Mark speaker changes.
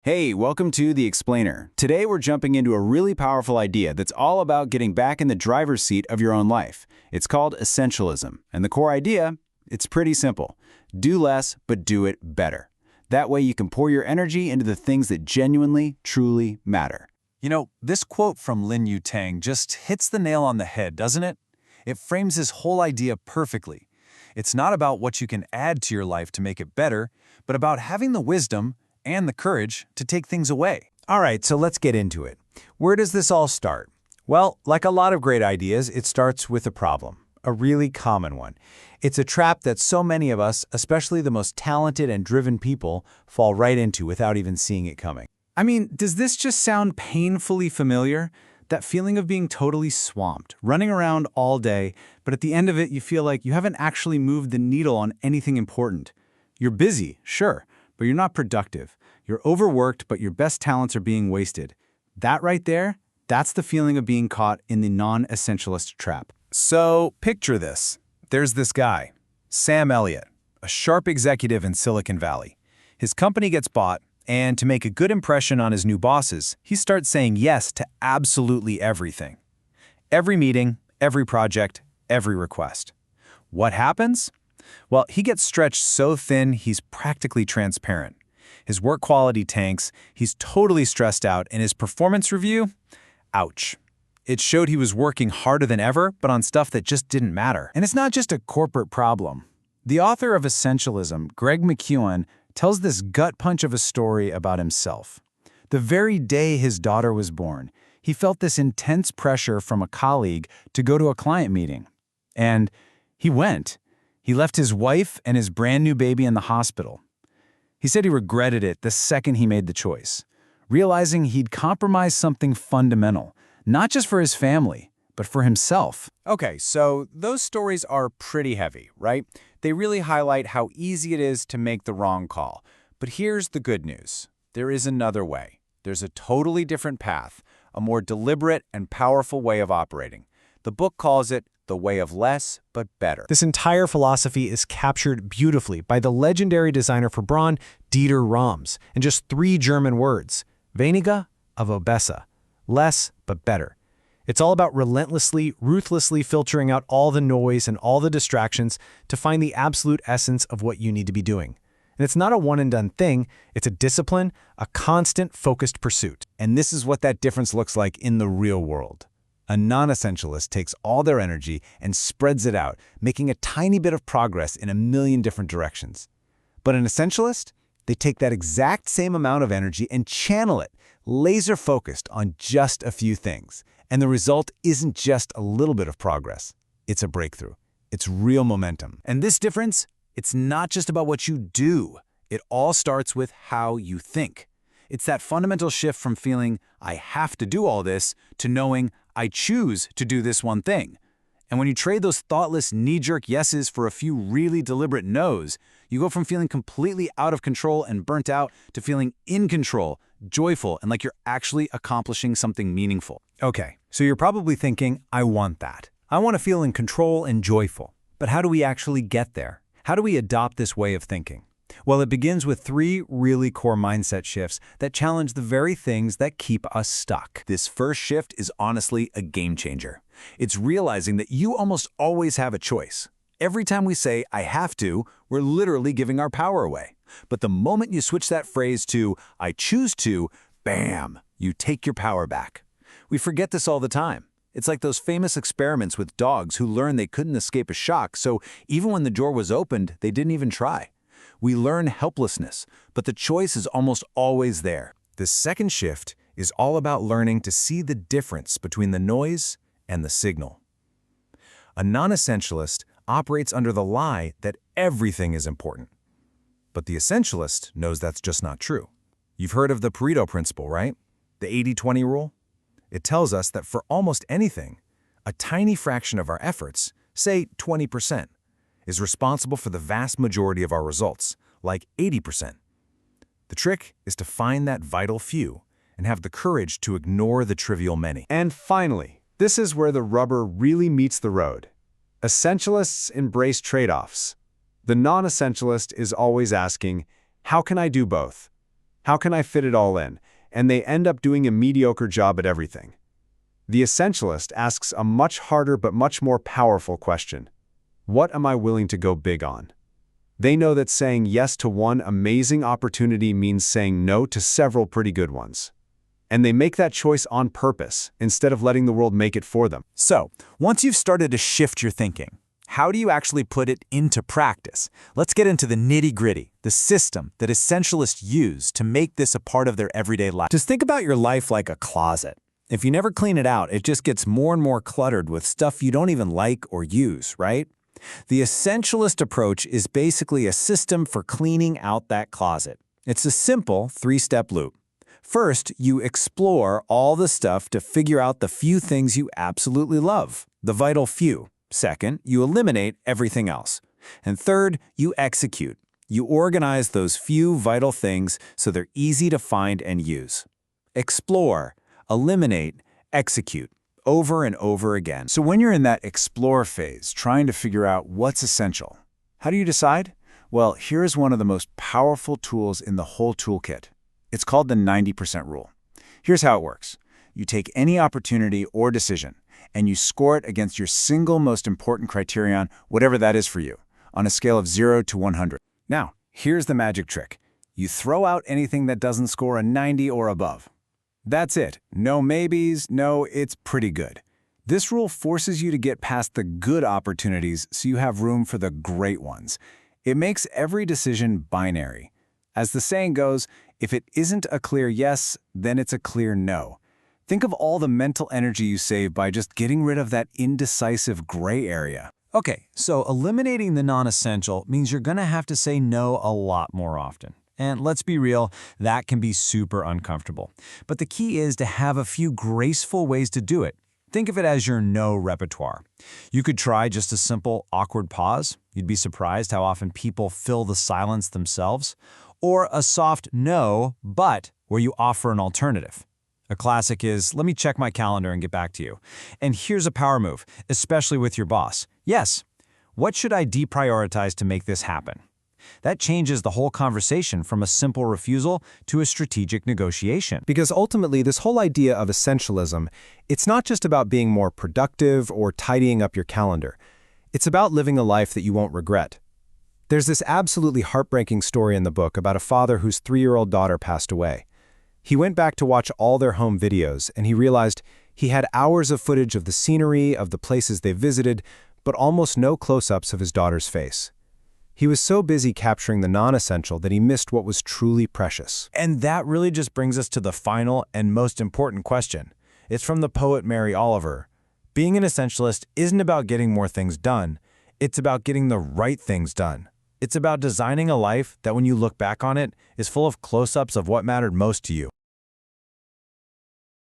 Speaker 1: Hey, welcome to The Explainer. Today we're jumping into a really powerful idea that's all about getting back in the driver's seat of your own life. It's called Essentialism, and the core idea, it's pretty simple. Do less, but do it better. That way you can pour your energy into the things that genuinely, truly matter.
Speaker 2: You know, this quote from Lin Yutang just hits the nail on the head, doesn't it? It frames this whole idea perfectly. It's not about what you can add to your life to make it better, but about having the wisdom and the courage to take things away.
Speaker 3: All right, so let's get into it. Where does this all start? Well, like a lot of great ideas, it starts with a problem, a really common one. It's a trap that so many of us, especially the most talented and driven people, fall right into without even seeing it coming.
Speaker 4: I mean, does this just sound painfully familiar? That feeling of being totally swamped, running around all day, but at the end of it, you feel like you haven't actually moved the needle on anything important. You're busy, sure, but you're not productive. You're overworked, but your best talents are being wasted. That right there, that's the feeling of being caught in the non-essentialist trap.
Speaker 2: So, picture this. There's this guy, Sam Elliott, a sharp executive in Silicon Valley. His company gets bought, and to make a good impression on his new bosses, he starts saying yes to absolutely everything. Every meeting, every project, every request. What happens? Well, he gets stretched so thin he's practically transparent. His work quality tanks, he's totally stressed out, and his performance review? Ouch. It showed he was working harder than ever, but on stuff that just didn't matter.
Speaker 4: And it's not just a corporate problem. The author of Essentialism, Greg McKeown, tells this gut punch of a story about himself. The very day his daughter was born, he felt this intense pressure from a colleague to go to a client meeting. And he went. He left his wife and his brand new baby in the hospital. He said he regretted it the second he made the choice, realizing he'd compromised something fundamental, not just for his family, but for himself.
Speaker 3: Okay, so those stories are pretty heavy, right? They really highlight how easy it is to make the wrong call. But here's the good news. There is another way. There's a totally different path, a more deliberate and powerful way of operating. The book calls it the way of less, but better.
Speaker 5: This entire philosophy is captured beautifully by the legendary designer for Braun, Dieter Rams, in just 3 German words, weniger, aber besser, less, but better. It's all about relentlessly, ruthlessly filtering out all the noise and all the distractions to find the absolute essence of what you need to be doing. And it's not a one-and-done thing, it's a discipline, a constant, focused pursuit.
Speaker 1: And this is what that difference looks like in the real world. A non-essentialist takes all their energy and spreads it out, making a tiny bit of progress in a million different directions. But an essentialist? They take that exact same amount of energy and channel it, laser-focused on just a few things. And the result isn't just a little bit of progress. It's a breakthrough. It's real momentum.
Speaker 2: And this difference, it's not just about what you do. It all starts with how you think. It's that fundamental shift from feeling, I have to do all this, to knowing, I choose to do this one thing. And when you trade those thoughtless, knee-jerk yeses for a few really deliberate nos, you go from feeling completely out of control and burnt out to feeling in control, joyful, and like you're actually accomplishing something meaningful.
Speaker 3: Okay, so you're probably thinking, I want that. I want to feel in control and joyful. But how do we actually get there? How do we adopt this way of thinking? Well, it begins with 3 really core mindset shifts that challenge the very things that keep us stuck.
Speaker 1: This first shift is honestly a game changer. It's realizing that you almost always have a choice. Every time we say, I have to, we're literally giving our power away. But the moment you switch that phrase to, I choose to, bam, you take your power back. We forget this all the time. It's like those famous experiments with dogs who learned they couldn't escape a shock, so even when the door was opened, they didn't even try. We learn helplessness, but the choice is almost always there.
Speaker 2: The second shift is all about learning to see the difference between the noise and the signal. A non-essentialist operates under the lie that everything is important. But the essentialist knows that's just not true. You've heard of the Pareto principle, right? The 80-20 rule? It tells us that for almost anything, a tiny fraction of our efforts, say 20%, is responsible for the vast majority of our results, like 80%. The trick is to find that vital few and have the courage to ignore the trivial many.
Speaker 3: And finally, this is where the rubber really meets the road. Essentialists embrace trade-offs. The non-essentialist is always asking, how can I do both? How can I fit it all in? And they end up doing a mediocre job at everything. The essentialist asks a much harder but much more powerful question. What am I willing to go big on? They know that saying yes to one amazing opportunity means saying no to several pretty good ones. And they make that choice on purpose, instead of letting the world make it for them.
Speaker 1: So, once you've started to shift your thinking, how do you actually put it into practice? Let's get into the nitty-gritty, the system that essentialists use to make this a part of their everyday life. Just think about your life like a closet. If you never clean it out, it just gets more and more cluttered with stuff you don't even like or use, right? The essentialist approach is basically a system for cleaning out that closet. It's a simple three-step loop. First, you explore all the stuff to figure out the few things you absolutely love, the vital few. Second, you eliminate everything else. And third, you execute. You organize those few vital things so they're easy to find and use. Explore, eliminate, execute, over and over again. So when you're in that explore phase, trying to figure out what's essential, how do you decide? Well, here's one of the most powerful tools in the whole toolkit. It's called the 90% rule. Here's how it works. You take any opportunity or decision, and you score it against your single most important criterion, whatever that is for you, on a scale of 0 to 100. Now, here's the magic trick. You throw out anything that doesn't score a 90 or above. That's it. No maybes, no, it's pretty good. This rule forces you to get past the good opportunities so you have room for the great ones. It makes every decision binary. As the saying goes, if it isn't a clear yes, then it's a clear no. Think of all the mental energy you save by just getting rid of that indecisive gray area.
Speaker 4: Okay, so eliminating the non-essential means you're going to have to say no a lot more often. And let's be real, that can be super uncomfortable. But the key is to have a few graceful ways to do it. Think of it as your no repertoire. You could try just a simple awkward pause. You'd be surprised how often people fill the silence themselves. Or a soft no, but where you offer an alternative. A classic is, let me check my calendar and get back to you. And here's a power move, especially with your boss. Yes, what should I deprioritize to make this happen? That changes the whole conversation from a simple refusal to a strategic negotiation.
Speaker 5: Because ultimately, this whole idea of essentialism, it's not just about being more productive or tidying up your calendar. It's about living a life that you won't regret. There's this absolutely heartbreaking story in the book about a father whose 3-year-old daughter passed away. He went back to watch all their home videos, and he realized he had hours of footage of the scenery, of the places they visited, but almost no close-ups of his daughter's face. He was so busy capturing the non-essential that he missed what was truly precious.
Speaker 4: And that really just brings us to the final and most important question. It's from the poet Mary Oliver. Being an essentialist isn't about getting more things done. It's about getting the right things done. It's about designing a life that when you look back on it is full of close-ups of what mattered most to you.